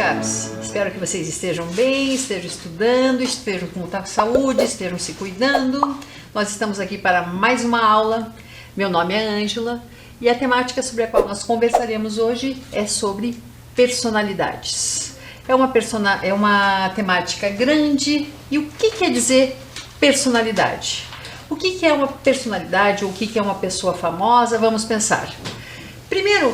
caros? Espero que vocês estejam bem, estejam estudando, estejam com muita saúde, estejam se cuidando. Nós estamos aqui para mais uma aula. Meu nome é Ângela e a temática sobre a qual nós conversaremos hoje é sobre personalidades. É uma temática grande. E o que quer dizer personalidade? O que é uma personalidade ou o que é uma pessoa famosa? Vamos pensar. Primeiro,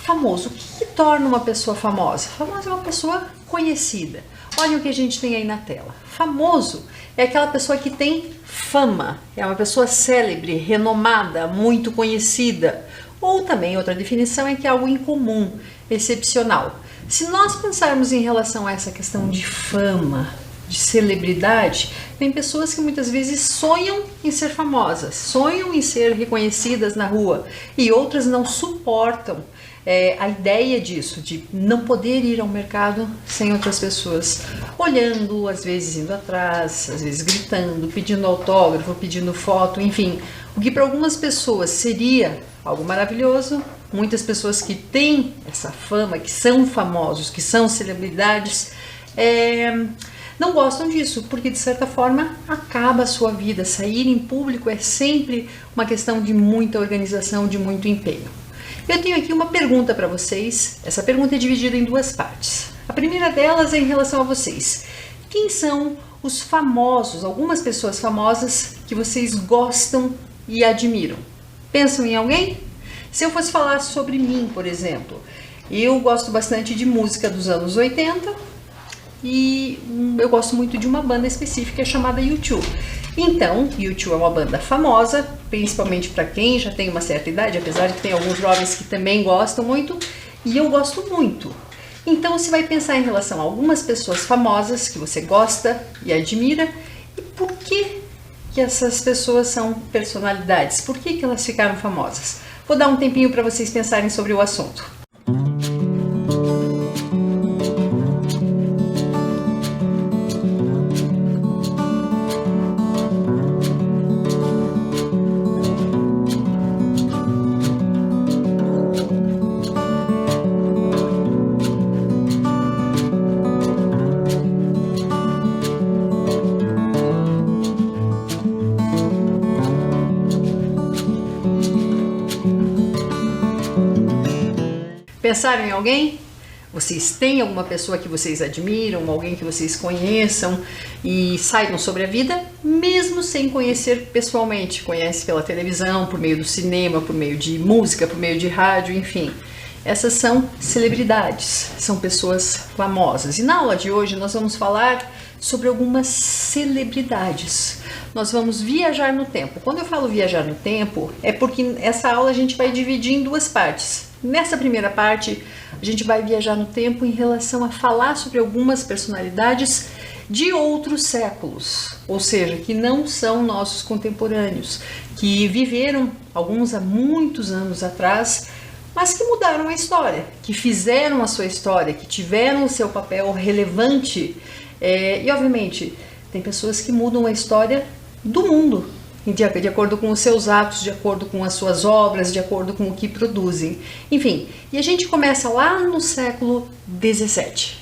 famoso. O que torna uma pessoa famosa? Famosa é uma pessoa conhecida. Olha o que a gente tem aí na tela. Famoso é aquela pessoa que tem fama, é uma pessoa célebre, renomada, muito conhecida. Ou também outra definição é que é algo incomum, excepcional. Se nós pensarmos em relação a essa questão de fama, de celebridade, tem pessoas que muitas vezes sonham em ser famosas, sonham em ser reconhecidas na rua e outras não suportam a ideia disso, de não poder ir ao mercado sem outras pessoas olhando, às vezes indo atrás, às vezes gritando, pedindo autógrafo, pedindo foto, enfim. O que para algumas pessoas seria algo maravilhoso, muitas pessoas que têm essa fama, que são famosos, que são celebridades, não gostam disso, porque de certa forma acaba a sua vida. Sair em público é sempre uma questão de muita organização, de muito empenho. Eu tenho aqui uma pergunta para vocês. Essa pergunta é dividida em duas partes. A primeira delas é em relação a vocês. Quem são os famosos, algumas pessoas famosas que vocês gostam e admiram? Pensam em alguém? Se eu fosse falar sobre mim, por exemplo, eu gosto bastante de música dos anos 80 e eu gosto muito de uma banda específica chamada U2. Então, U2 é uma banda famosa, principalmente para quem já tem uma certa idade, apesar de que tem alguns jovens que também gostam muito, e eu gosto muito. Então, você vai pensar em relação a algumas pessoas famosas que você gosta e admira, e por que essas pessoas são personalidades? Por que elas ficaram famosas? Vou dar um tempinho para vocês pensarem sobre o assunto. Pensaram em alguém? Vocês têm alguma pessoa que vocês admiram, alguém que vocês conheçam e saibam sobre a vida, mesmo sem conhecer pessoalmente? Conhece pela televisão, por meio do cinema, por meio de música, por meio de rádio, enfim. Essas são celebridades, são pessoas famosas. E na aula de hoje nós vamos falar sobre algumas celebridades. Nós vamos viajar no tempo. Quando eu falo viajar no tempo, é porque essa aula a gente vai dividir em duas partes. Nessa primeira parte, a gente vai viajar no tempo em relação a falar sobre algumas personalidades de outros séculos, ou seja, que não são nossos contemporâneos, que viveram alguns há muitos anos atrás, mas que mudaram a história, que fizeram a sua história, que tiveram o seu papel relevante. E obviamente, tem pessoas que mudam a história do mundo, de acordo com os seus atos, de acordo com as suas obras, de acordo com o que produzem. Enfim, e a gente começa lá no século XVII.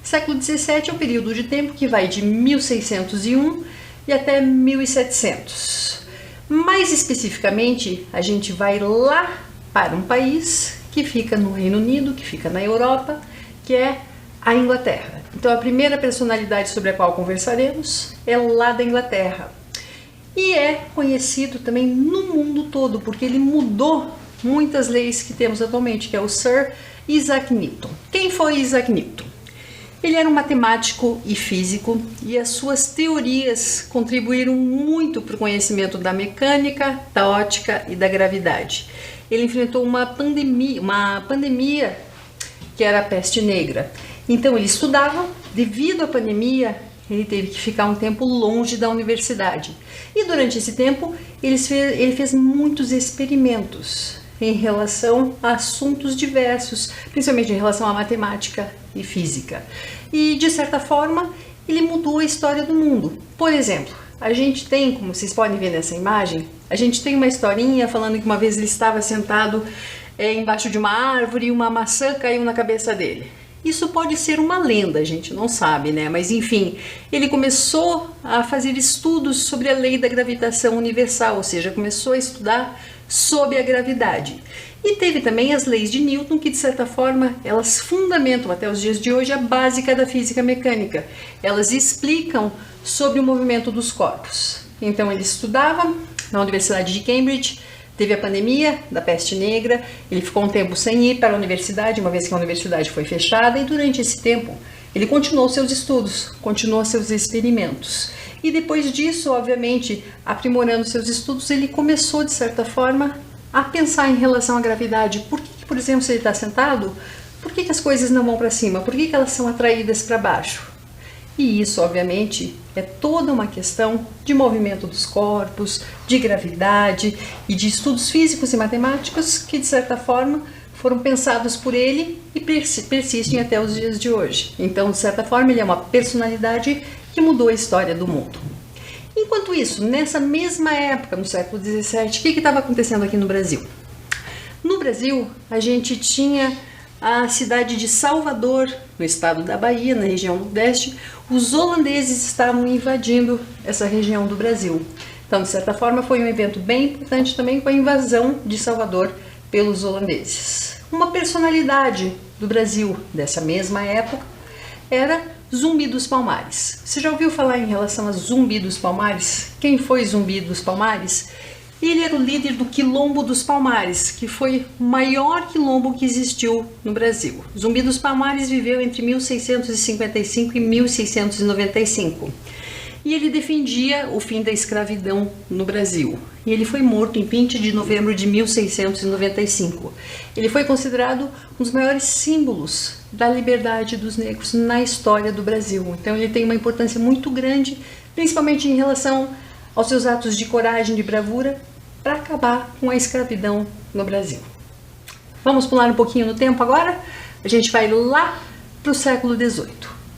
Século XVII é um período de tempo que vai de 1601 e até 1700. Mais especificamente, a gente vai lá para um país que fica no Reino Unido, que fica na Europa, que é a Inglaterra. Então a primeira personalidade sobre a qual conversaremos é lá da Inglaterra. E é conhecido também no mundo todo, porque ele mudou muitas leis que temos atualmente, que é o Sir Isaac Newton. Quem foi Isaac Newton? Ele era um matemático e físico, e as suas teorias contribuíram muito para o conhecimento da mecânica, da ótica e da gravidade. Ele enfrentou uma pandemia que era a peste negra. Então ele estudava, devido à pandemia, ele teve que ficar um tempo longe da universidade. E durante esse tempo, ele fez muitos experimentos em relação a assuntos diversos, principalmente em relação à matemática e física. E, de certa forma, ele mudou a história do mundo. Por exemplo, a gente tem, como vocês podem ver nessa imagem, a gente tem uma historinha falando que uma vez ele estava sentado embaixo de uma árvore e uma maçã caiu na cabeça dele. Isso pode ser uma lenda, a gente não sabe, né? Mas enfim, ele começou a fazer estudos sobre a lei da gravitação universal, ou seja, começou a estudar sobre a gravidade. E teve também as leis de Newton, que de certa forma elas fundamentam até os dias de hoje a básica da física mecânica. Elas explicam sobre o movimento dos corpos. Então ele estudava na Universidade de Cambridge, teve a pandemia da peste negra, ele ficou um tempo sem ir para a universidade, uma vez que a universidade foi fechada, e durante esse tempo ele continuou seus estudos, continuou seus experimentos. E depois disso, obviamente, aprimorando seus estudos, ele começou, de certa forma, a pensar em relação à gravidade. Por que, por exemplo, se ele está sentado, por que as coisas não vão para cima? Por que elas são atraídas para baixo? E isso, obviamente, é toda uma questão de movimento dos corpos, de gravidade e de estudos físicos e matemáticos que, de certa forma, foram pensados por ele e persistem até os dias de hoje. Então, de certa forma, ele é uma personalidade que mudou a história do mundo. Enquanto isso, nessa mesma época, no século XVII, o que estava acontecendo aqui no Brasil? No Brasil, a gente tinha a cidade de Salvador, no estado da Bahia, na região nordeste. Os holandeses estavam invadindo essa região do Brasil. Então, de certa forma, foi um evento bem importante também com a invasão de Salvador pelos holandeses. Uma personalidade do Brasil dessa mesma época era Zumbi dos Palmares. Você já ouviu falar em relação a Zumbi dos Palmares? Quem foi Zumbi dos Palmares? Ele era o líder do Quilombo dos Palmares, que foi o maior quilombo que existiu no Brasil. Zumbi dos Palmares viveu entre 1655 e 1695. E ele defendia o fim da escravidão no Brasil. E ele foi morto em 20 de novembro de 1695. Ele foi considerado um dos maiores símbolos da liberdade dos negros na história do Brasil. Então ele tem uma importância muito grande, principalmente em relação aos seus atos de coragem, de bravura, para acabar com a escravidão no Brasil. Vamos pular um pouquinho no tempo agora? A gente vai lá para o século XVIII.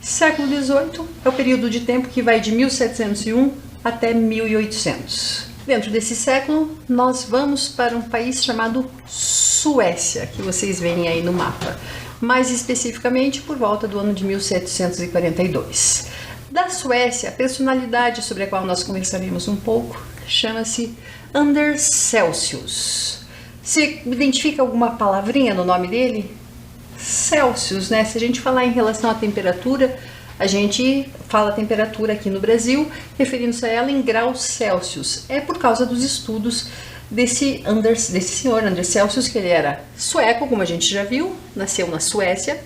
Século XVIII é o período de tempo que vai de 1701 até 1800. Dentro desse século, nós vamos para um país chamado Suécia, que vocês veem aí no mapa. Mais especificamente por volta do ano de 1742. Da Suécia, a personalidade sobre a qual nós conversaremos um pouco chama-se Anders Celsius. Você identifica alguma palavrinha no nome dele? Celsius, né? Se a gente falar em relação à temperatura, a gente fala temperatura aqui no Brasil, referindo-se a ela em graus Celsius. É por causa dos estudos desse senhor Anders Celsius, que ele era sueco, como a gente já viu, nasceu na Suécia.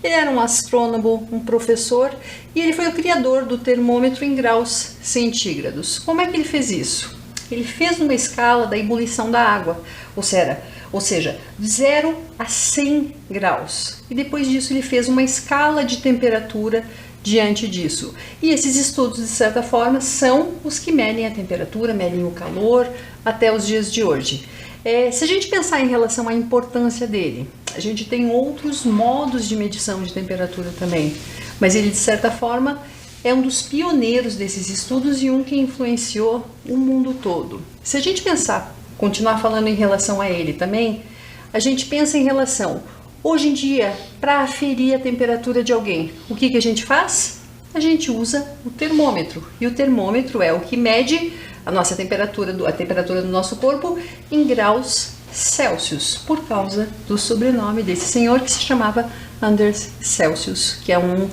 Ele era um astrônomo, um professor, e ele foi o criador do termômetro em graus centígrados. Como é que ele fez isso? Ele fez uma escala da ebulição da água, ou seja, de 0 a 100 graus. E depois disso ele fez uma escala de temperatura diante disso. E esses estudos, de certa forma, são os que medem a temperatura, medem o calor até os dias de hoje. Se a gente pensar em relação à importância dele, a gente tem outros modos de medição de temperatura também, mas ele, de certa forma, é um dos pioneiros desses estudos e um que influenciou o mundo todo. Se a gente pensar, continuar falando em relação a ele também, a gente pensa em relação, hoje em dia, para aferir a temperatura de alguém, o que a gente faz? A gente usa o termômetro, e o termômetro é o que mede a nossa temperatura, a temperatura do nosso corpo em graus Celsius, por causa do sobrenome desse senhor que se chamava Anders Celsius, que é um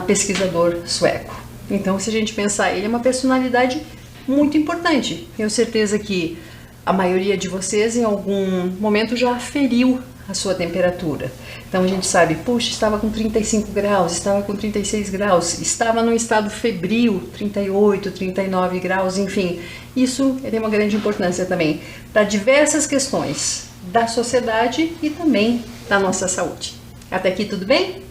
pesquisador sueco. Então, se a gente pensar, ele é uma personalidade muito importante. Tenho certeza que a maioria de vocês em algum momento já aferiu a sua temperatura. Então a gente sabe, puxa, estava com 35 graus, estava com 36 graus, estava num estado febril, 38, 39 graus, enfim. Isso tem uma grande importância também para diversas questões da sociedade e também da nossa saúde. Até aqui tudo bem?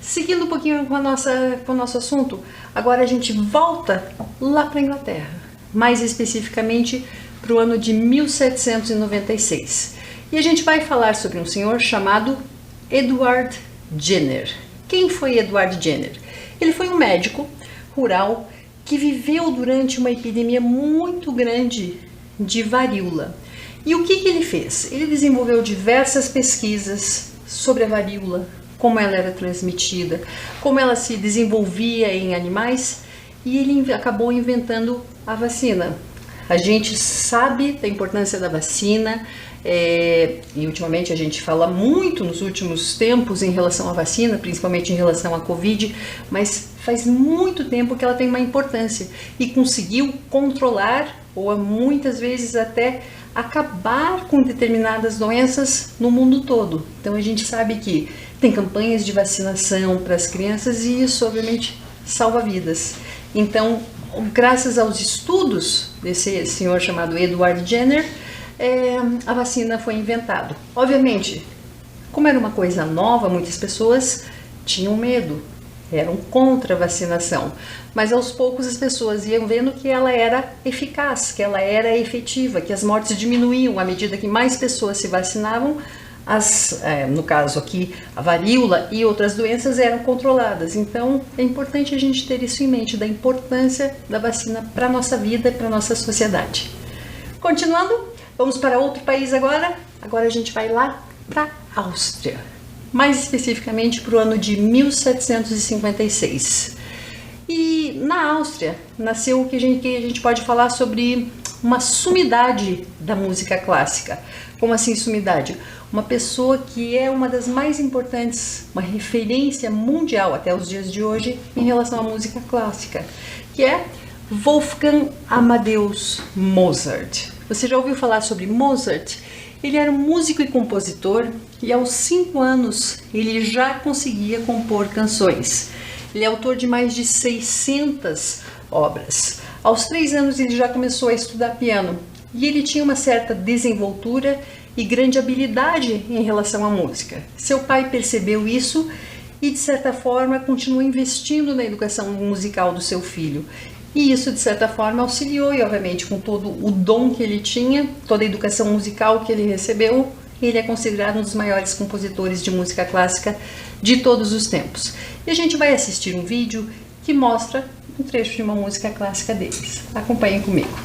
Seguindo um pouquinho com o nosso assunto, agora a gente volta lá para a Inglaterra, mais especificamente para o ano de 1796. E a gente vai falar sobre um senhor chamado Edward Jenner. Quem foi Edward Jenner? Ele foi um médico rural que viveu durante uma epidemia muito grande de varíola. E o que ele fez? Ele desenvolveu diversas pesquisas sobre a varíola, como ela era transmitida, como ela se desenvolvia em animais, e ele acabou inventando a vacina. A gente sabe da importância da vacina, e ultimamente a gente fala muito nos últimos tempos em relação à vacina, principalmente em relação à Covid, mas faz muito tempo que ela tem uma importância e conseguiu controlar ou muitas vezes até acabar com determinadas doenças no mundo todo. Então a gente sabe que tem campanhas de vacinação para as crianças e isso obviamente salva vidas. Então, graças aos estudos desse senhor chamado Edward Jenner, a vacina foi inventada. Obviamente, como era uma coisa nova, muitas pessoas tinham medo, eram contra a vacinação, mas aos poucos as pessoas iam vendo que ela era eficaz, que ela era efetiva, que as mortes diminuíam à medida que mais pessoas se vacinavam. No caso aqui, a varíola e outras doenças eram controladas. Então é importante a gente ter isso em mente, da importância da vacina para a nossa vida e para a nossa sociedade. Continuando, vamos para outro país agora. Agora a gente vai lá para a Áustria, mais especificamente para o ano de 1756. E na Áustria nasceu o que a gente pode falar sobre uma sumidade da música clássica. Como assim sumidade? Uma pessoa que é uma das mais importantes, uma referência mundial até os dias de hoje em relação à música clássica, que é Wolfgang Amadeus Mozart. Você já ouviu falar sobre Mozart? Ele era um músico e compositor e aos 5 anos ele já conseguia compor canções. Ele é autor de mais de 600 obras. Aos 3 anos ele já começou a estudar piano e ele tinha uma certa desenvoltura e grande habilidade em relação à música. Seu pai percebeu isso e, de certa forma, continuou investindo na educação musical do seu filho. E isso, de certa forma, auxiliou, e obviamente, com todo o dom que ele tinha, toda a educação musical que ele recebeu, ele é considerado um dos maiores compositores de música clássica de todos os tempos. E a gente vai assistir um vídeo que mostra um trecho de uma música clássica deles. Acompanhem comigo.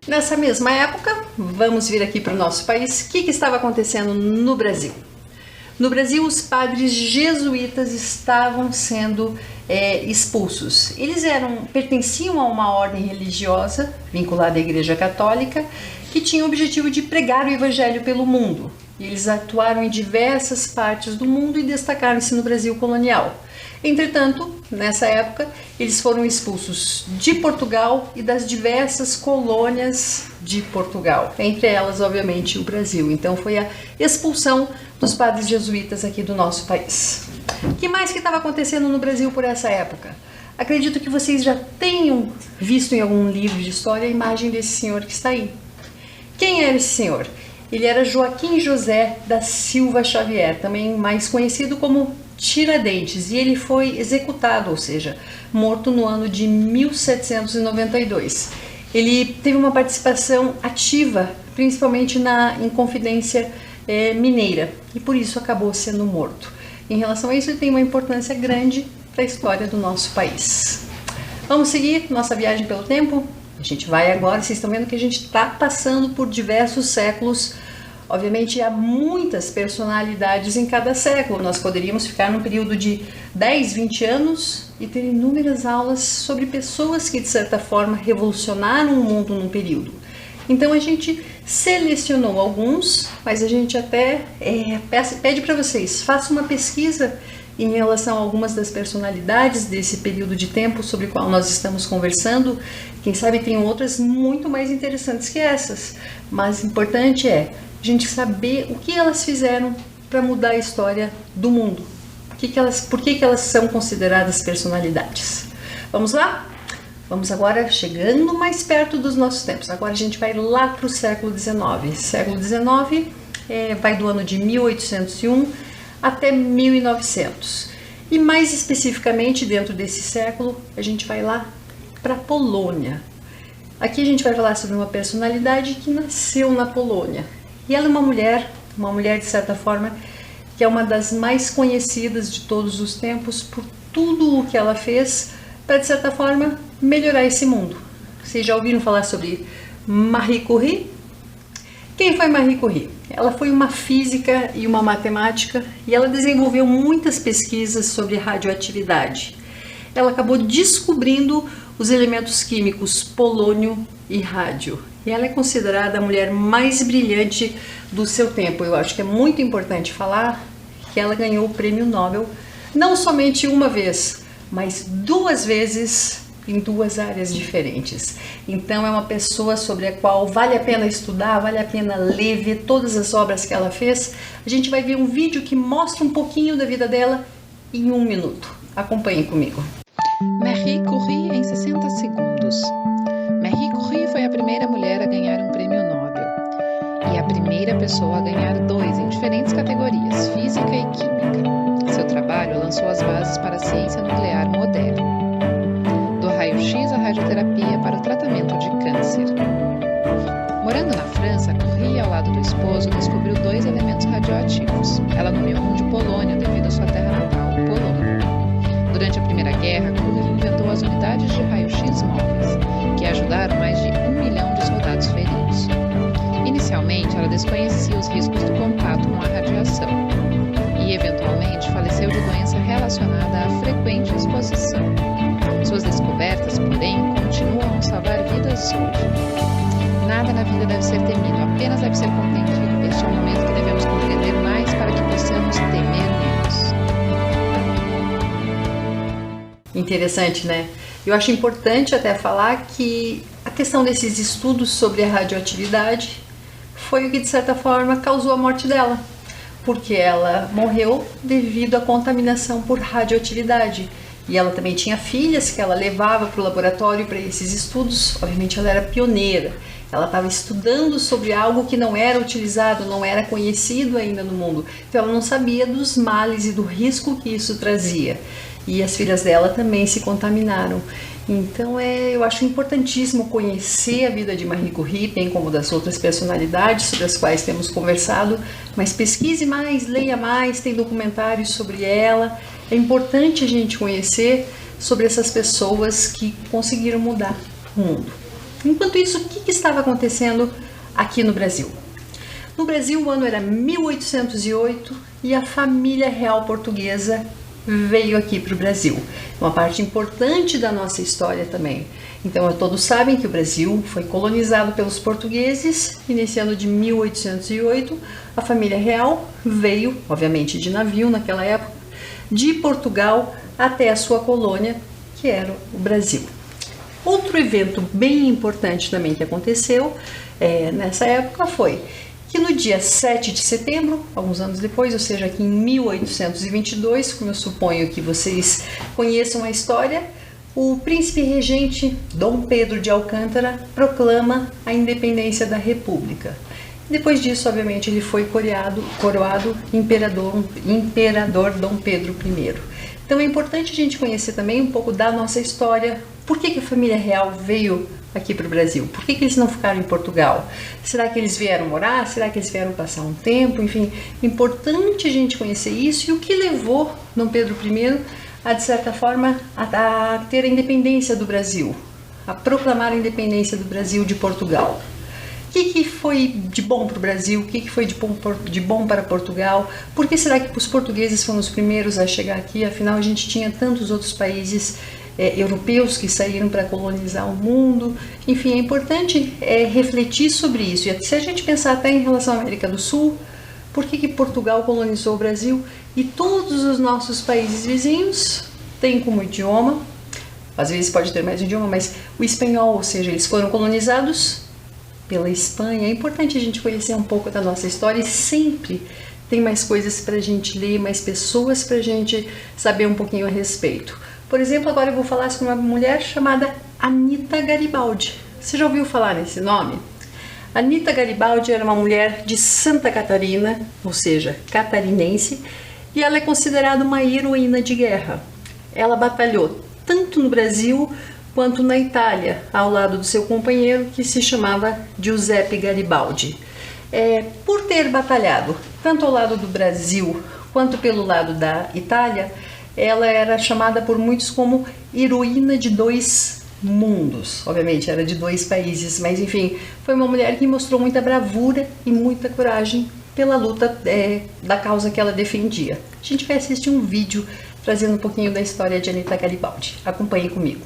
Nessa mesma época, vamos vir aqui para o nosso país. O que estava acontecendo no Brasil? No Brasil, os padres jesuítas estavam sendo expulsos. Eles pertenciam a uma ordem religiosa vinculada à Igreja Católica que tinha o objetivo de pregar o Evangelho pelo mundo. E eles atuaram em diversas partes do mundo e destacaram-se no Brasil colonial. Entretanto, nessa época, eles foram expulsos de Portugal e das diversas colônias de Portugal, entre elas, obviamente, o Brasil. Então, foi a expulsão dos padres jesuítas aqui do nosso país. O que mais que estava acontecendo no Brasil por essa época? Acredito que vocês já tenham visto em algum livro de história a imagem desse senhor que está aí. Quem era esse senhor? Ele era Joaquim José da Silva Xavier, também mais conhecido como Tiradentes, e ele foi executado, ou seja, morto no ano de 1792. Ele teve uma participação ativa, principalmente na Inconfidência Mineira, e por isso acabou sendo morto. Em relação a isso, ele tem uma importância grande para a história do nosso país. Vamos seguir nossa viagem pelo tempo? A gente vai agora, vocês estão vendo que a gente está passando por diversos séculos. Obviamente há muitas personalidades em cada século. Nós poderíamos ficar num período de 10, 20 anos e ter inúmeras aulas sobre pessoas que de certa forma revolucionaram o mundo num período. Então a gente selecionou alguns, mas a gente até pede para vocês, façam uma pesquisa em relação a algumas das personalidades desse período de tempo sobre o qual nós estamos conversando. Quem sabe tem outras muito mais interessantes que essas, mas o importante é a gente saber o que elas fizeram para mudar a história do mundo. Por que elas são consideradas personalidades? Vamos lá? Vamos agora chegando mais perto dos nossos tempos. Agora a gente vai lá para o século XIX. Século XIX vai do ano de 1801 até 1900. E mais especificamente dentro desse século, a gente vai lá para a Polônia. Aqui a gente vai falar sobre uma personalidade que nasceu na Polônia. E ela é uma mulher de certa forma, que é uma das mais conhecidas de todos os tempos por tudo o que ela fez para, de certa forma, melhorar esse mundo. Vocês já ouviram falar sobre Marie Curie? Quem foi Marie Curie? Ela foi uma física e uma matemática e ela desenvolveu muitas pesquisas sobre radioatividade. Ela acabou descobrindo os elementos químicos polônio e rádio. E ela é considerada a mulher mais brilhante do seu tempo. Eu acho que é muito importante falar que ela ganhou o prêmio Nobel não somente uma vez, mas 2 vezes em 2 áreas diferentes. Então é uma pessoa sobre a qual vale a pena estudar, vale a pena ler, ver todas as obras que ela fez. A gente vai ver um vídeo que mostra um pouquinho da vida dela em 1 minuto. Acompanhem comigo. Marie Curie em 60 segundos. Marie Curie foi a primeira mulher a ganhar um prêmio Nobel e a primeira pessoa a ganhar 2 em diferentes categorias, física e química. Seu trabalho lançou as bases para a ciência nuclear moderna, do raio-x à radioterapia para o tratamento de câncer. Morando na França, Curie, ao lado do esposo, descobriu 2 elementos radioativos. Ela nomeou um de polônio devido à sua terra natal, Polônia. Durante a Primeira Guerra, Curie inventou as unidades de raio-x móveis, que ajudaram mais de 1 milhão de soldados feridos. Inicialmente, ela desconhecia os riscos do contato com a radiação e, eventualmente, faleceu de doença relacionada à frequente exposição. Suas descobertas, porém, continuam a salvar vidas hoje. Nada na vida deve ser temido, apenas deve ser compreendido. Este é o momento que devemos compreender mais para que possamos temer menos. Interessante, né? Eu acho importante até falar que a questão desses estudos sobre a radioatividade foi o que, de certa forma, causou a morte dela, porque ela morreu devido à contaminação por radioatividade. E ela também tinha filhas que ela levava para o laboratório para esses estudos. Obviamente ela era pioneira, ela estava estudando sobre algo que não era utilizado, não era conhecido ainda no mundo. Então ela não sabia dos males e do risco que isso trazia. E as filhas dela também se contaminaram. Então eu acho importantíssimo conhecer a vida de Marie Curie, bem como das outras personalidades sobre as quais temos conversado, mas pesquise mais, leia mais, tem documentários sobre ela. É importante a gente conhecer sobre essas pessoas que conseguiram mudar o mundo. Enquanto isso, o que estava acontecendo aqui no Brasil? No Brasil, o ano era 1808 e a família real portuguesa veio aqui para o Brasil. Uma parte importante da nossa história também. Então, todos sabem que o Brasil foi colonizado pelos portugueses. Iniciando de 1808, a família real veio, obviamente de navio naquela época, de Portugal até a sua colônia, que era o Brasil. Outro evento bem importante também que aconteceu nessa época foi que no dia 7 de setembro, alguns anos depois, ou seja, aqui em 1822, como eu suponho que vocês conheçam a história, o príncipe regente Dom Pedro de Alcântara proclama a independência da República. Depois disso, obviamente, ele foi coroado imperador Dom Pedro I. Então é importante a gente conhecer também um pouco da nossa história. Por que a família real veio aqui para o Brasil? Por que eles não ficaram em Portugal? Será que eles vieram morar? Será que eles vieram passar um tempo? Enfim, importante a gente conhecer isso e o que levou Dom Pedro I a, de certa forma, a ter a independência do Brasil, a proclamar a independência do Brasil de Portugal. O que foi de bom para o Brasil? O que foi de bom para Portugal? Por que será que os portugueses foram os primeiros a chegar aqui? Afinal, a gente tinha tantos outros países europeus que saíram para colonizar o mundo. Enfim, é importante refletir sobre isso. E se a gente pensar até em relação à América do Sul, por que Portugal colonizou o Brasil? E todos os nossos países vizinhos têm como idioma, às vezes pode ter mais um idioma, mas o espanhol, ou seja, eles foram colonizados pela Espanha. É importante a gente conhecer um pouco da nossa história e sempre tem mais coisas para a gente ler, mais pessoas para a gente saber um pouquinho a respeito. Por exemplo, agora eu vou falar sobre uma mulher chamada Anita Garibaldi. Você já ouviu falar nesse nome? Anita Garibaldi era uma mulher de Santa Catarina, ou seja, catarinense, e ela é considerada uma heroína de guerra. Ela batalhou tanto no Brasil quanto na Itália, ao lado do seu companheiro, que se chamava Giuseppe Garibaldi. Por ter batalhado tanto ao lado do Brasil quanto pelo lado da Itália, ela era chamada por muitos como heroína de dois mundos. Obviamente era de dois países, mas enfim, foi uma mulher que mostrou muita bravura e muita coragem pela luta da causa que ela defendia. A gente vai assistir um vídeo trazendo um pouquinho da história de Anita Garibaldi. Acompanhe comigo.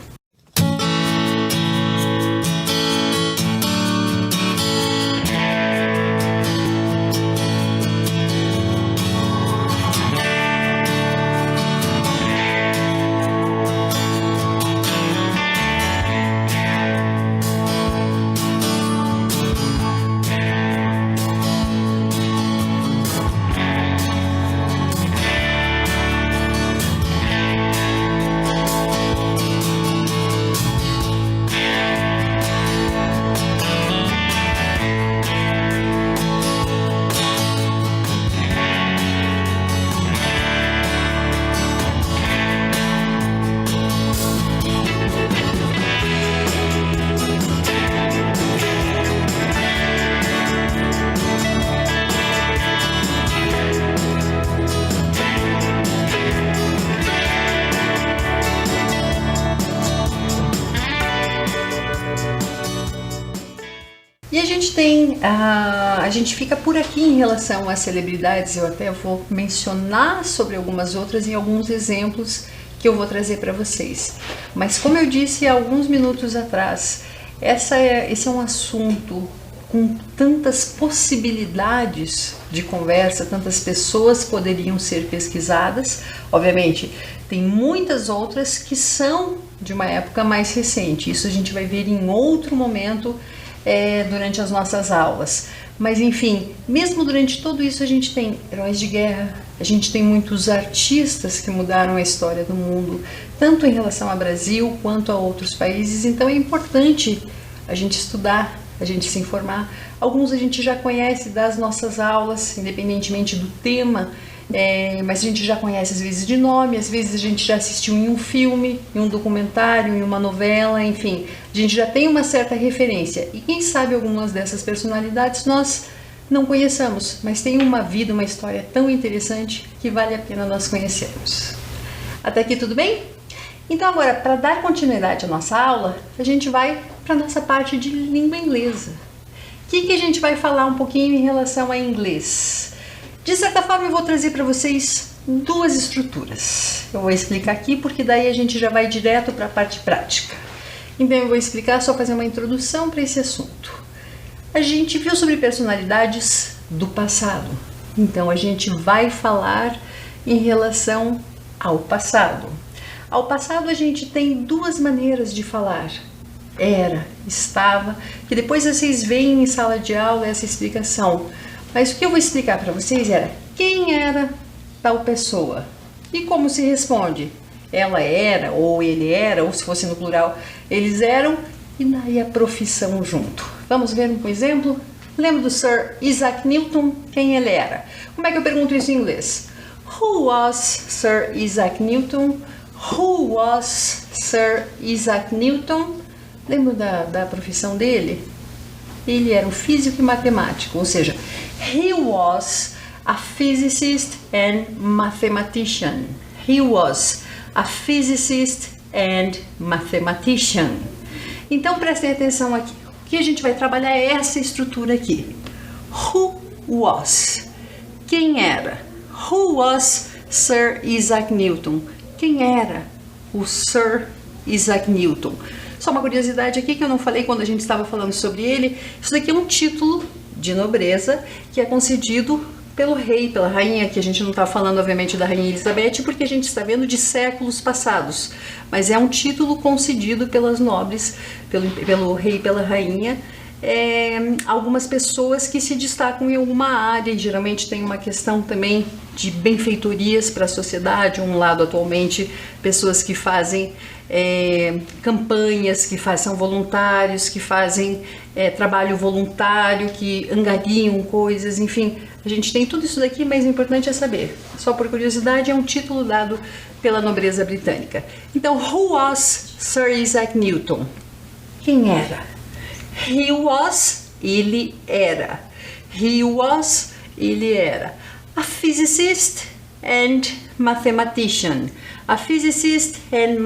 E a gente fica por aqui em relação às celebridades. Eu até vou mencionar sobre algumas outras e alguns exemplos que eu vou trazer para vocês. Mas como eu disse há alguns minutos atrás, esse é um assunto com tantas possibilidades de conversa, tantas pessoas poderiam ser pesquisadas. Obviamente, tem muitas outras que são de uma época mais recente. Isso a gente vai ver em outro momento durante as nossas aulas. Mas enfim, mesmo durante tudo isso a gente tem heróis de guerra, a gente tem muitos artistas que mudaram a história do mundo, tanto em relação ao Brasil quanto a outros países. Então é importante a gente estudar, a gente se informar. Alguns a gente já conhece das nossas aulas, independentemente do tema, mas a gente já conhece às vezes de nome, às vezes a gente já assistiu em um filme, em um documentário, em uma novela, enfim, a gente já tem uma certa referência. E quem sabe algumas dessas personalidades nós não conheçamos, mas tem uma vida, uma história tão interessante que vale a pena nós conhecermos. Até aqui tudo bem? Então agora, para dar continuidade à nossa aula, a gente vai para a nossa parte de língua inglesa. O que a gente vai falar um pouquinho em relação a inglês? De certa forma eu vou trazer para vocês duas estruturas. Eu vou explicar aqui porque daí a gente já vai direto para a parte prática. Então eu vou explicar, só fazer uma introdução para esse assunto. A gente viu sobre personalidades do passado. Então a gente vai falar em relação ao passado. Ao passado a gente tem duas maneiras de falar. Era, estava, que depois vocês veem em sala de aula essa explicação. Mas o que eu vou explicar para vocês era quem era tal pessoa e como se responde. Ela era, ou ele era, ou se fosse no plural, eles eram, e daí a profissão junto. Vamos ver um exemplo? Lembra do Sir Isaac Newton? Quem ele era? Como é que eu pergunto isso em inglês? Who was Sir Isaac Newton? Who was Sir Isaac Newton? Lembra da profissão dele? Ele era um físico e matemático, ou seja, he was a physicist and mathematician. He was a physicist and mathematician. Então prestem atenção aqui. O que a gente vai trabalhar é essa estrutura aqui. Who was? Quem era? Who was Sir Isaac Newton? Quem era o Sir Isaac Newton? Só uma curiosidade aqui que eu não falei quando a gente estava falando sobre ele. Isso daqui é um título de nobreza que é concedido pelo rei, pela rainha, que a gente não está falando obviamente da rainha Elizabeth, porque a gente está vendo de séculos passados, mas é um título concedido pelas nobres, pelo rei e pela rainha, algumas pessoas que se destacam em alguma área, e geralmente tem uma questão também de benfeitorias para a sociedade. Um lado atualmente, pessoas que fazem campanhas, que são voluntários, que fazem trabalho voluntário, que angariam coisas, enfim, a gente tem tudo isso daqui, mas o importante é saber. Só por curiosidade, é um título dado pela nobreza britânica. Então, who was Sir Isaac Newton? Quem era? He was, ele era. He was, ele era. A physicist and mathematician. A physicist and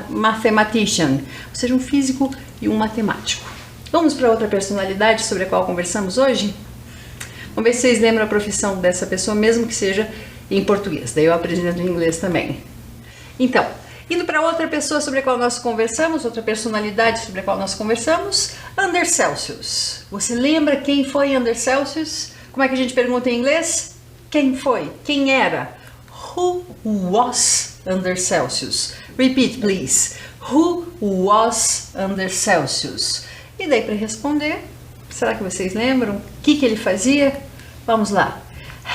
mathematician. Ou seja, um físico e um matemático. Vamos para outra personalidade sobre a qual conversamos hoje? Vamos ver se vocês lembram a profissão dessa pessoa, mesmo que seja em português. Daí eu apresento em inglês também. Então, indo para outra pessoa sobre a qual nós conversamos, outra personalidade sobre a qual nós conversamos, Under Celsius. Você lembra quem foi Under Celsius? Como é que a gente pergunta em inglês? Quem foi? Quem era? Who was Under Celsius? Repeat, please. Who was Under Celsius? E daí para responder, será que vocês lembram? O que ele fazia? Vamos lá.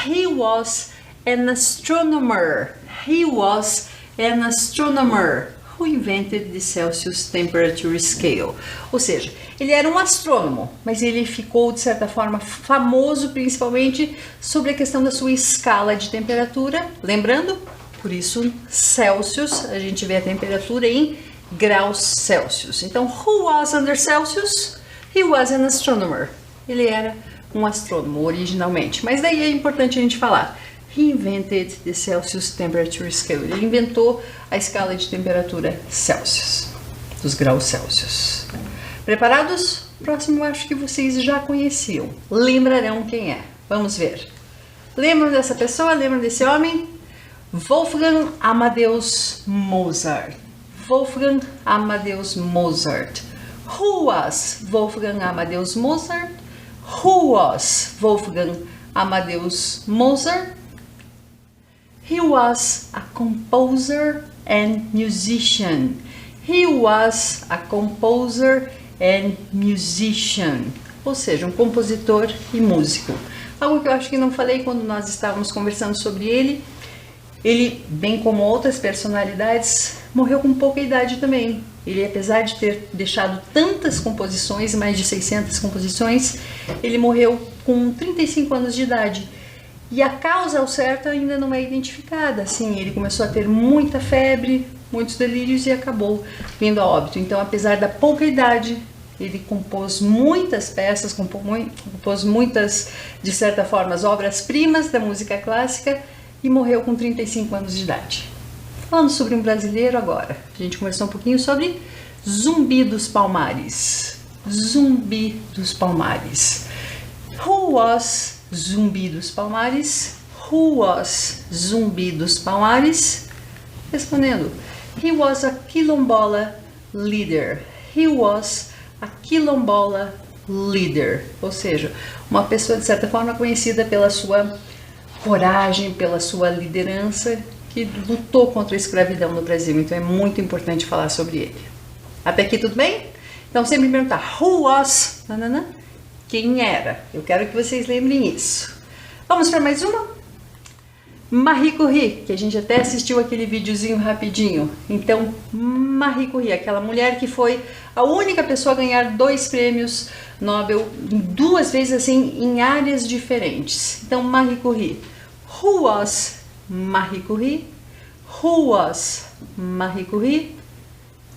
He was an astronomer. He was an astronomer who invented the Celsius temperature scale. Ou seja, ele era um astrônomo, mas ele ficou, de certa forma, famoso principalmente sobre a questão da sua escala de temperatura. Lembrando, por isso, Celsius, a gente vê a temperatura em graus Celsius. Então, who was under Celsius? He was an astronomer. Ele era um astrônomo originalmente, mas daí é importante a gente falar. He invented the Celsius temperature scale. Ele inventou a escala de temperatura Celsius, dos graus Celsius. Preparados? Próximo eu acho que vocês já conheciam. Lembrarão quem é. Vamos ver. Lembram dessa pessoa? Lembram desse homem? Wolfgang Amadeus Mozart. Wolfgang Amadeus Mozart. Who was Wolfgang Amadeus Mozart? Who was Wolfgang Amadeus Mozart? He was a composer and musician. He was a composer and musician. Ou seja, um compositor e músico. Algo que eu acho que não falei quando nós estávamos conversando sobre ele. Ele, bem como outras personalidades, morreu com pouca idade também. Ele, apesar de ter deixado tantas composições, mais de 600 composições, ele morreu com 35 anos de idade. E a causa ao certo ainda não é identificada. Assim, ele começou a ter muita febre, muitos delírios e acabou vindo a óbito. Então, apesar da pouca idade, ele compôs muitas peças, compôs muitas, de certa forma, as obras-primas da música clássica e morreu com 35 anos de idade. Falando sobre um brasileiro agora, a gente conversou um pouquinho sobre Zumbi dos Palmares. Zumbi dos Palmares. Who was Zumbi dos Palmares? Who was Zumbi dos Palmares? Respondendo, he was a quilombola leader. He was a quilombola leader. Ou seja, uma pessoa de certa forma conhecida pela sua coragem, pela sua liderança, que lutou contra a escravidão no Brasil. Então é muito importante falar sobre ele. Até aqui tudo bem? Então sempre perguntar who was, quem era. Eu quero que vocês lembrem isso. Vamos para mais uma? Marie Curie, que a gente até assistiu aquele videozinho rapidinho. Então, Marie Curie, aquela mulher que foi a única pessoa a ganhar 2 prêmios Nobel, 2 vezes assim, em áreas diferentes. Então, Marie Curie. Who was Marie Curie? Who was Marie Curie?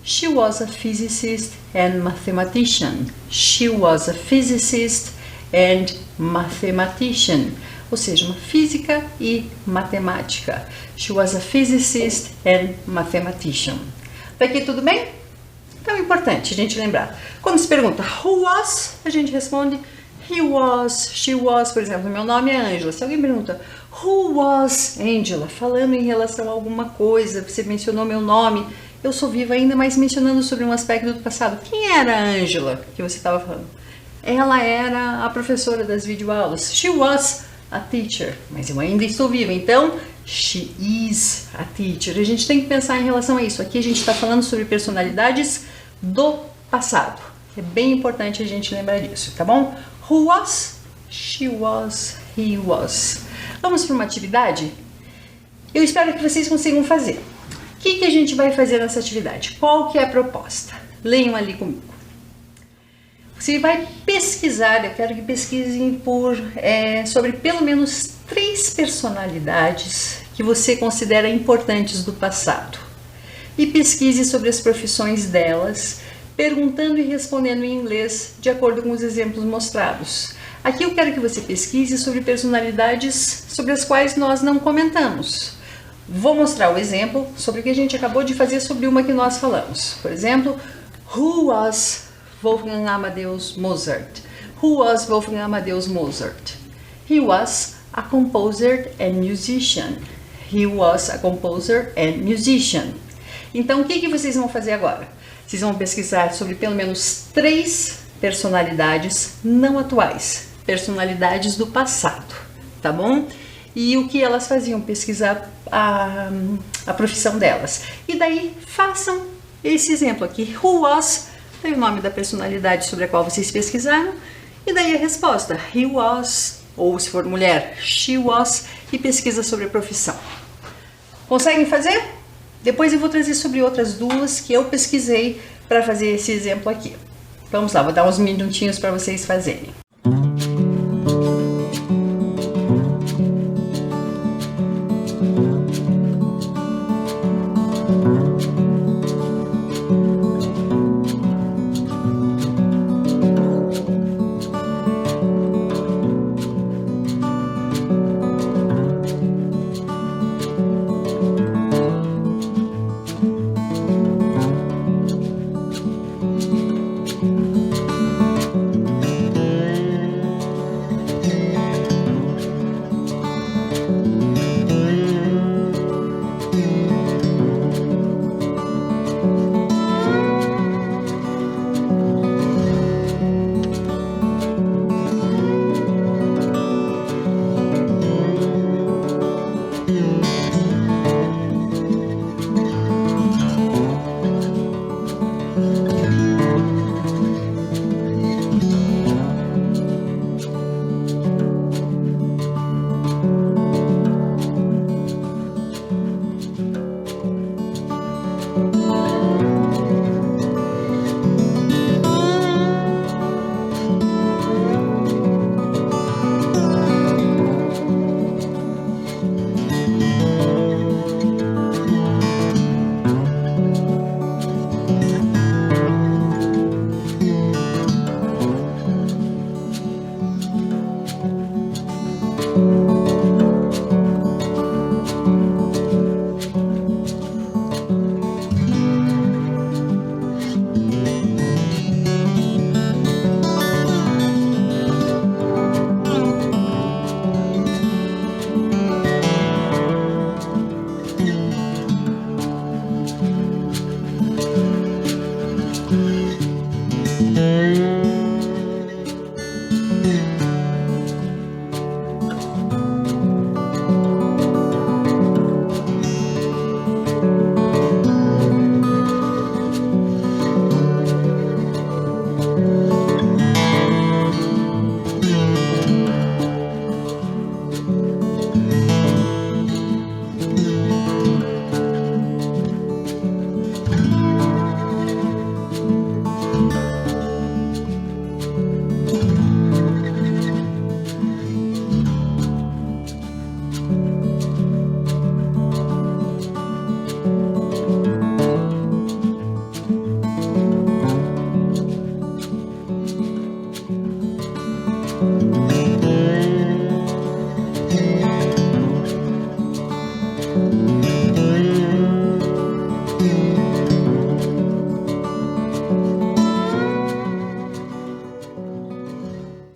She was a physicist and mathematician. She was a physicist and mathematician. Ou seja, uma física e matemática. She was a physicist and mathematician. Daqui tudo bem? Então é importante a gente lembrar. Quando se pergunta who was, a gente responde he was, she was. Por exemplo, meu nome é Ângela. Se alguém pergunta who was Angela, falando em relação a alguma coisa, você mencionou meu nome, eu sou viva ainda, mas mencionando sobre um aspecto do passado. Quem era a Ângela que você estava falando? Ela era a professora das videoaulas. She was a teacher, mas eu ainda estou viva, então she is a teacher. A gente tem que pensar em relação a isso. Aqui a gente está falando sobre personalidades do passado. É bem importante a gente lembrar disso, tá bom? Who was, she was, he was. Vamos para uma atividade? Eu espero que vocês consigam fazer. O que a gente vai fazer nessa atividade? Qual que é a proposta? Leiam ali comigo. Você vai pesquisar, eu quero que pesquisem sobre pelo menos 3 personalidades que você considera importantes do passado. E pesquise sobre as profissões delas, perguntando e respondendo em inglês, de acordo com os exemplos mostrados. Aqui eu quero que você pesquise sobre personalidades sobre as quais nós não comentamos. Vou mostrar o exemplo sobre o que a gente acabou de fazer sobre uma que nós falamos. Por exemplo, who was Wolfgang Amadeus Mozart? Who was Wolfgang Amadeus Mozart? He was a composer and musician. He was a composer and musician. Então, o que vocês vão fazer agora? Vocês vão pesquisar sobre pelo menos 3 personalidades não atuais, personalidades do passado, tá bom? E o que elas faziam, pesquisar a profissão delas. E daí, façam esse exemplo aqui. Who was, tem o nome da personalidade sobre a qual vocês pesquisaram, e daí a resposta, he was, ou se for mulher, she was, e pesquisa sobre a profissão. Conseguem fazer? Depois eu vou trazer sobre outras 2 que eu pesquisei para fazer esse exemplo aqui. Vamos lá, vou dar uns minutinhos para vocês fazerem.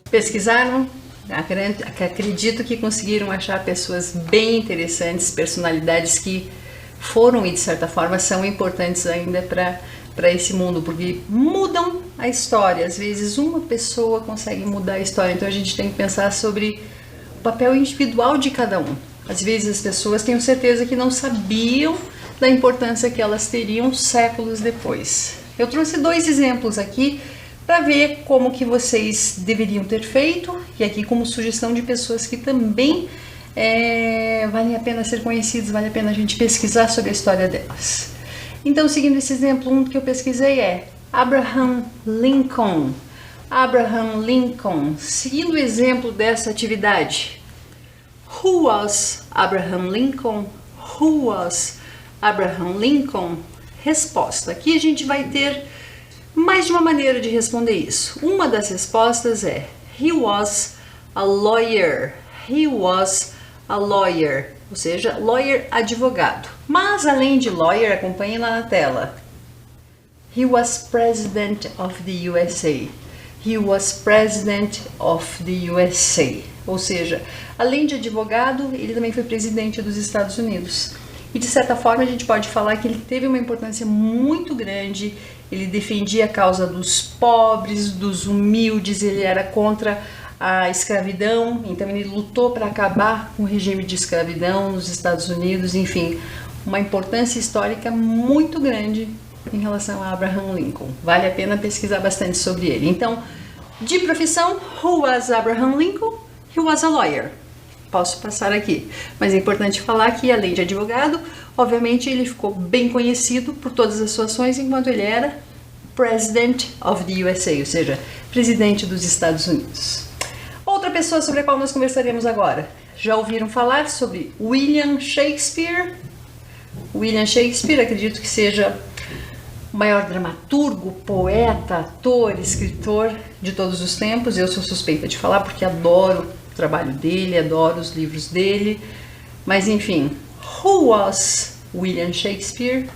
Pesquisaram? Acredito que conseguiram achar pessoas bem interessantes, personalidades que foram e de certa forma são importantes ainda para esse mundo, porque mudam a história. Às vezes uma pessoa consegue mudar a história, então a gente tem que pensar sobre o papel individual de cada um. Às vezes as pessoas tenho certeza que não sabiam da importância que elas teriam séculos depois. Eu trouxe 2 exemplos aqui para ver como que vocês deveriam ter feito, e aqui como sugestão de pessoas que também valem a pena ser conhecidas, vale a pena a gente pesquisar sobre a história delas. Então, seguindo esse exemplo, um que eu pesquisei é Abraham Lincoln. Abraham Lincoln, seguindo o exemplo dessa atividade. Who was Abraham Lincoln? Who was Abraham Lincoln? Resposta. Aqui a gente vai ter mais de uma maneira de responder isso. Uma das respostas é he was a lawyer. He was a lawyer, ou seja, lawyer, advogado. Mas além de lawyer, acompanhe lá na tela. He was president of the USA. He was president of the USA. Ou seja, além de advogado, ele também foi presidente dos Estados Unidos. E de certa forma a gente pode falar que ele teve uma importância muito grande. Ele defendia a causa dos pobres, dos humildes, ele era contra a escravidão, então ele lutou para acabar com o regime de escravidão nos Estados Unidos, enfim, uma importância histórica muito grande em relação a Abraham Lincoln. Vale a pena pesquisar bastante sobre ele. Então, de profissão, who was Abraham Lincoln? He was a lawyer. Posso passar aqui, mas é importante falar que além de advogado, obviamente ele ficou bem conhecido por todas as suas ações enquanto ele era President of the USA, ou seja, presidente dos Estados Unidos. Outra pessoa sobre a qual nós conversaremos agora. Já ouviram falar sobre William Shakespeare? William Shakespeare, acredito que seja o maior dramaturgo, poeta, ator, escritor de todos os tempos. Eu sou suspeita de falar porque adoro o trabalho dele, adoro os livros dele. Mas enfim, who was William Shakespeare?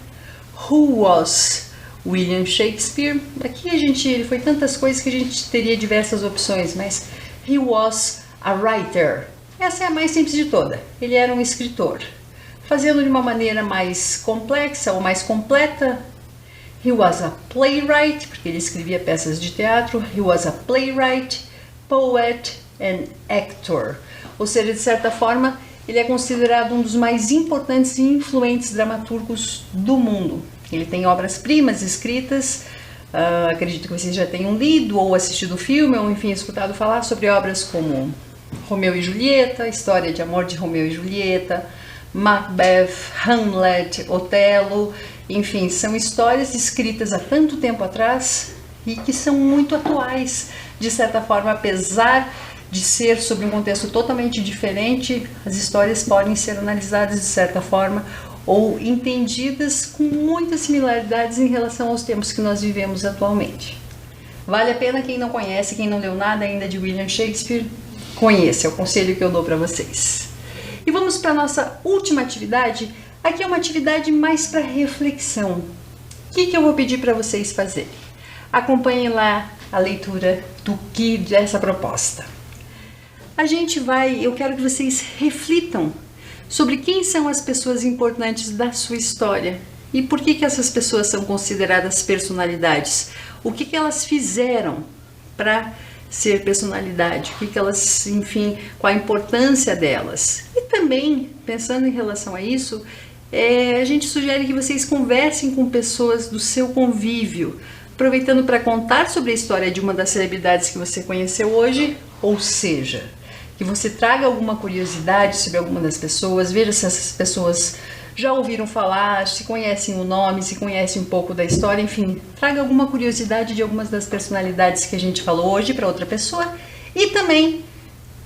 Who was William Shakespeare? Aqui ele foi tantas coisas que a gente teria diversas opções, mas he was a writer. Essa é a mais simples de toda. Ele era um escritor. Fazendo de uma maneira mais complexa ou mais completa, he was a playwright, porque ele escrevia peças de teatro. He was a playwright, poet and actor. Ou seja, de certa forma, ele é considerado um dos mais importantes e influentes dramaturgos do mundo. Ele tem obras-primas escritas, acredito que vocês já tenham lido ou assistido o filme, ou enfim, escutado falar sobre obras como Romeu e Julieta, História de Amor de Romeu e Julieta, Macbeth, Hamlet, Otelo, enfim, são histórias escritas há tanto tempo atrás e que são muito atuais, de certa forma, apesar de ser sobre um contexto totalmente diferente, as histórias podem ser analisadas de certa forma ou entendidas com muitas similaridades em relação aos tempos que nós vivemos atualmente. Vale a pena, quem não conhece, quem não leu nada ainda de William Shakespeare, conheça, é o conselho que eu dou para vocês. E vamos para a nossa última atividade. Aqui é uma atividade mais para reflexão. O que eu vou pedir para vocês fazerem? Acompanhem lá a leitura dessa proposta. Eu quero que vocês reflitam sobre quem são as pessoas importantes da sua história e por que essas pessoas são consideradas personalidades. O que elas fizeram para ser personalidade, o que elas, enfim, qual a importância delas. E também, pensando em relação a isso, a gente sugere que vocês conversem com pessoas do seu convívio, aproveitando para contar sobre a história de uma das celebridades que você conheceu hoje, ou seja, que você traga alguma curiosidade sobre alguma das pessoas, veja se essas pessoas já ouviram falar, se conhecem o nome, se conhecem um pouco da história, enfim, traga alguma curiosidade de algumas das personalidades que a gente falou hoje para outra pessoa e também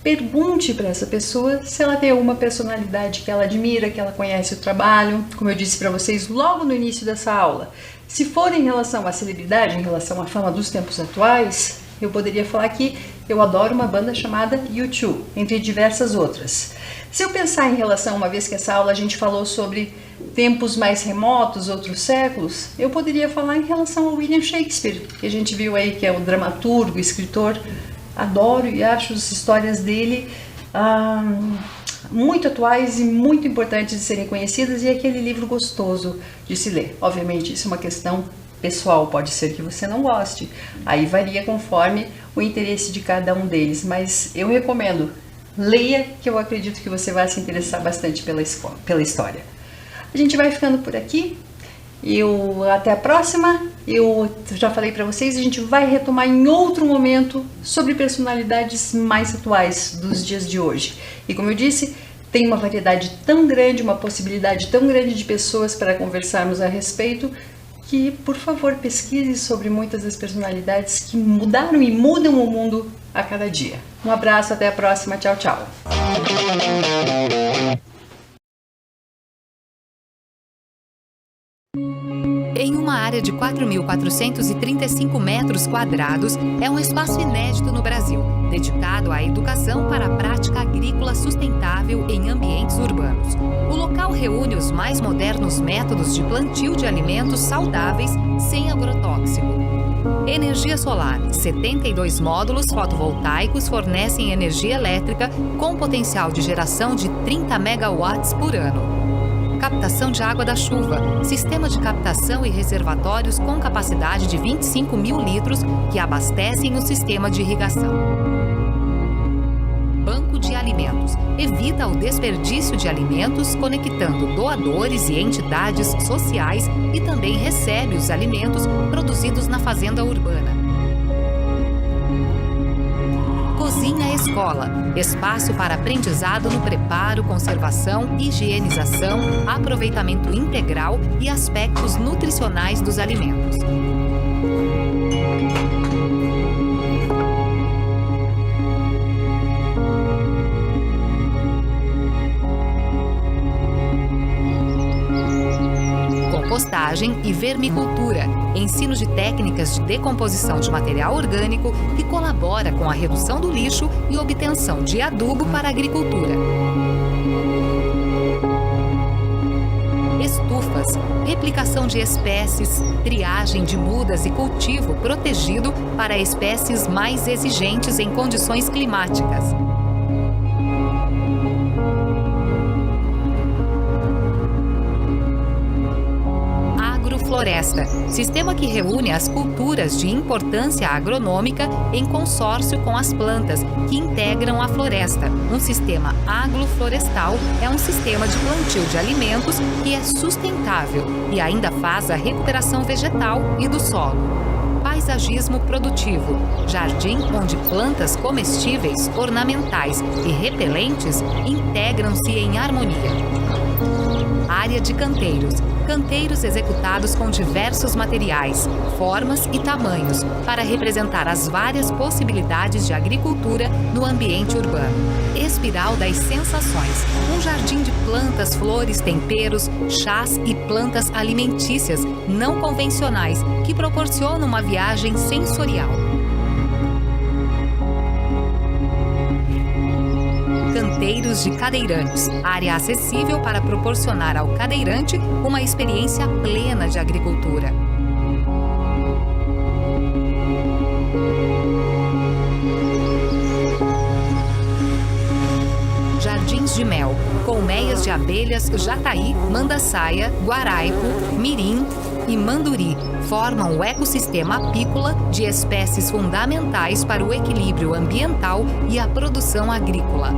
pergunte para essa pessoa se ela tem alguma personalidade que ela admira, que ela conhece o trabalho. Como eu disse para vocês logo no início dessa aula, se for em relação à celebridade, em relação à fama dos tempos atuais, eu poderia falar que eu adoro uma banda chamada U2, entre diversas outras. Se eu pensar em relação, uma vez que essa aula a gente falou sobre tempos mais remotos, outros séculos, eu poderia falar em relação ao William Shakespeare, que a gente viu aí que é o dramaturgo, escritor. Adoro e acho as histórias dele muito atuais e muito importantes de serem conhecidas, e é aquele livro gostoso de se ler. Obviamente isso é uma questão pessoal, pode ser que você não goste, aí varia conforme o interesse de cada um deles, mas eu recomendo, leia, que eu acredito que você vai se interessar bastante pela história. A gente vai ficando por aqui. Até a próxima. Eu já falei para vocês, a gente vai retomar em outro momento sobre personalidades mais atuais dos dias de hoje. E como eu disse, tem uma variedade tão grande, uma possibilidade tão grande de pessoas para conversarmos a respeito, que, por favor, pesquise sobre muitas das personalidades que mudaram e mudam o mundo a cada dia. Um abraço, até a próxima. Tchau, tchau. Em uma área de 4.435 metros quadrados, é um espaço inédito no Brasil, dedicado à educação para a prática agrícola sustentável em ambientes urbanos. O local reúne os mais modernos métodos de plantio de alimentos saudáveis sem agrotóxico. Energia solar. 72 módulos fotovoltaicos fornecem energia elétrica com potencial de geração de 30 megawatts por ano. Captação de água da chuva. Sistema de captação e reservatórios com capacidade de 25 mil litros que abastecem o sistema de irrigação. Banco de alimentos. Evita o desperdício de alimentos, conectando doadores e entidades sociais, e também recebe os alimentos produzidos na fazenda urbana. Cozinha Escola. Espaço para aprendizado no preparo, conservação, higienização, aproveitamento integral e aspectos nutricionais dos alimentos. Compostagem e vermicultura, ensino de técnicas de decomposição de material orgânico que colabora com a redução do lixo e obtenção de adubo para a agricultura. Estufas, replicação de espécies, triagem de mudas e cultivo protegido para espécies mais exigentes em condições climáticas. Floresta, sistema que reúne as culturas de importância agronômica em consórcio com as plantas que integram a floresta. Um sistema agroflorestal é um sistema de plantio de alimentos que é sustentável e ainda faz a recuperação vegetal e do solo. Paisagismo produtivo, jardim onde plantas comestíveis, ornamentais e repelentes integram-se em harmonia. Área de canteiros. Canteiros executados com diversos materiais, formas e tamanhos para representar as várias possibilidades de agricultura no ambiente urbano. Espiral das sensações. Um jardim de plantas, flores, temperos, chás e plantas alimentícias não convencionais que proporcionam uma viagem sensorial. Canteiros de cadeirantes, área acessível para proporcionar ao cadeirante uma experiência plena de agricultura. Jardins de mel, colmeias de abelhas jataí, mandaçaia, guaraico, mirim e manduri, formam o ecossistema apícola de espécies fundamentais para o equilíbrio ambiental e a produção agrícola.